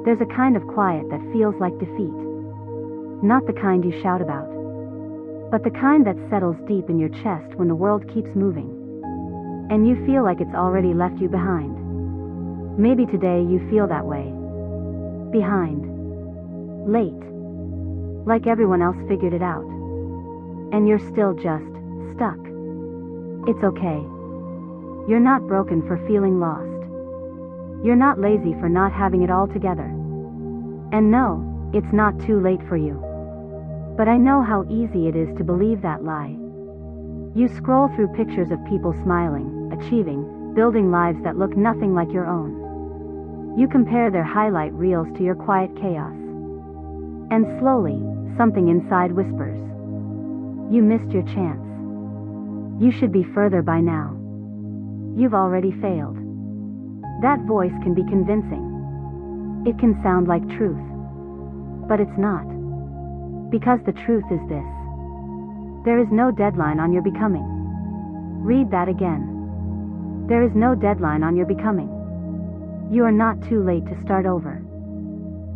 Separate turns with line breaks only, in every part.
There's a kind of quiet that feels like defeat. Not the kind you shout about, but the kind that settles deep in your chest when the world keeps moving, and you feel like it's already left you behind. Maybe today you feel that way. Behind. Late. Like everyone else figured it out. And you're still just stuck. It's okay. You're not broken for feeling lost. You're not lazy for not having it all together. And no, it's not too late for you. But I know how easy it is to believe that lie. You scroll through pictures of people smiling, achieving, building lives that look nothing like your own. You compare their highlight reels to your quiet chaos. And slowly, something inside whispers. You missed your chance. You should be further by now. You've already failed. That voice can be convincing. It can sound like truth. But it's not. Because the truth is this. There is no deadline on your becoming. Read that again. There is no deadline on your becoming. You are not too late to start over.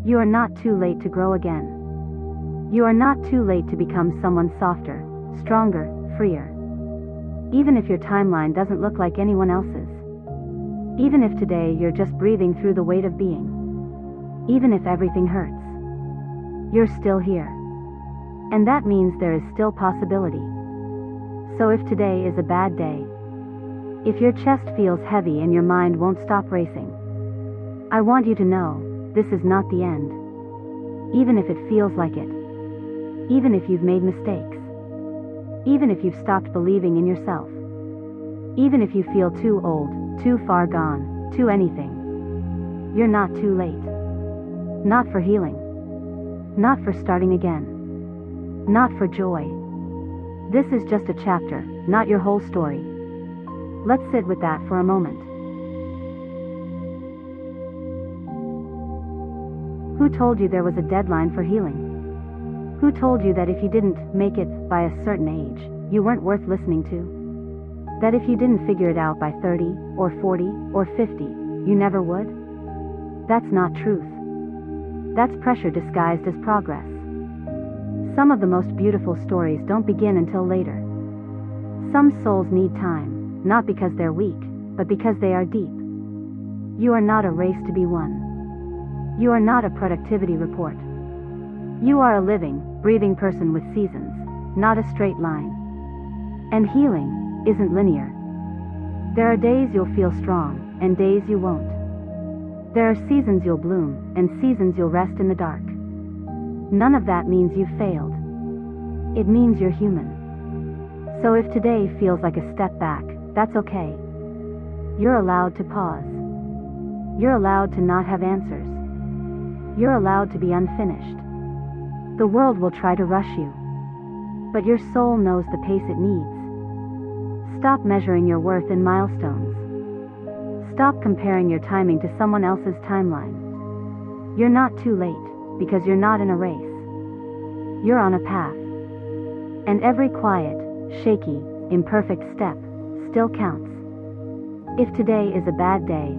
You are not too late to grow again. You are not too late to become someone softer, stronger, freer. Even if your timeline doesn't look like anyone else's. Even if today you're just breathing through the weight of being. Even if everything hurts. You're still here. And that means there is still possibility. So if today is a bad day, if your chest feels heavy and your mind won't stop racing, I want you to know, this is not the end. Even if it feels like it. Even if you've made mistakes. Even if you've stopped believing in yourself. Even if you feel too old, too far gone, too anything. You're not too late. Not for healing. Not for starting again. Not for joy. This is just a chapter, not your whole story. Let's sit with that for a moment. Who told you there was a deadline for healing? Who told you that if you didn't make it by a certain age, you weren't worth listening to? That if you didn't figure it out by 30, or 40, or 50, you never would? That's not truth. That's pressure disguised as progress. Some of the most beautiful stories don't begin until later. Some souls need time, not because they're weak, but because they are deep. You are not a race to be won. You are not a productivity report. You are a living, breathing person with seasons, not a straight line. And healing isn't linear. There are days you'll feel strong, and days you won't. There are seasons you'll bloom, and seasons you'll rest in the dark. None of that means you've failed. It means you're human. So if today feels like a step back, that's okay. You're allowed to pause. You're allowed to not have answers. You're allowed to be unfinished. The world will try to rush you. But your soul knows the pace it needs. Stop measuring your worth in milestones. Stop comparing your timing to someone else's timeline. You're not too late, because you're not in a race. You're on a path. And every quiet, shaky, imperfect step still counts. If today is a bad day,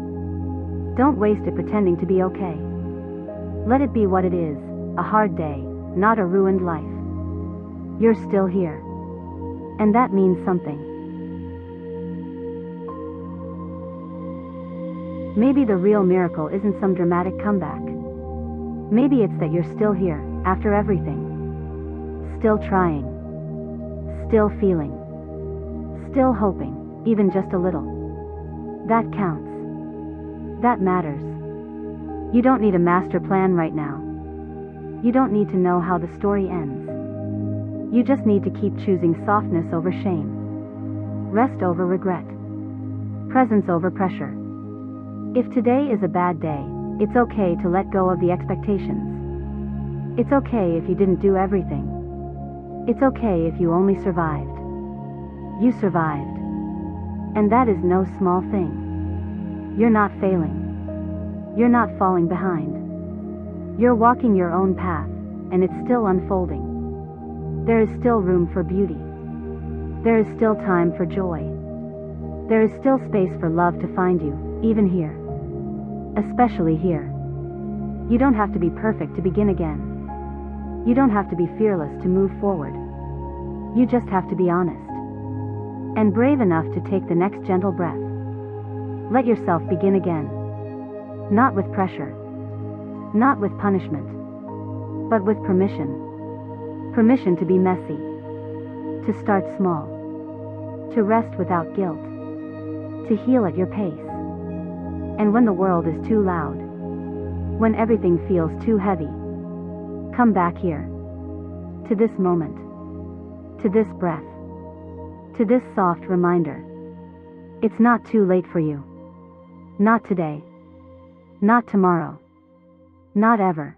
don't waste it pretending to be okay. Let it be what it is, a hard day, not a ruined life. You're still here. And that means something. Maybe the real miracle isn't some dramatic comeback. Maybe it's that you're still here, after everything. Still trying. Still feeling. Still hoping, even just a little. That counts. That matters. You don't need a master plan right now. You don't need to know how the story ends. You just need to keep choosing softness over shame. Rest over regret. Presence over pressure. If today is a bad day, it's okay to let go of the expectations. It's okay if you didn't do everything. It's okay if you only survived. You survived. And that is no small thing. You're not failing. You're not falling behind. You're walking your own path, and it's still unfolding. There is still room for beauty. There is still time for joy. There is still space for love to find you, even here. Especially here. You don't have to be perfect to begin again. You don't have to be fearless to move forward. You just have to be honest. And brave enough to take the next gentle breath. Let yourself begin again. Not with pressure. Not with punishment. But with permission. Permission to be messy. To start small. To rest without guilt. To heal at your pace. And when the world is too loud, when everything feels too heavy, come back here. To this moment. To this breath. To this soft reminder. It's not too late for you. Not today. Not tomorrow. Not ever.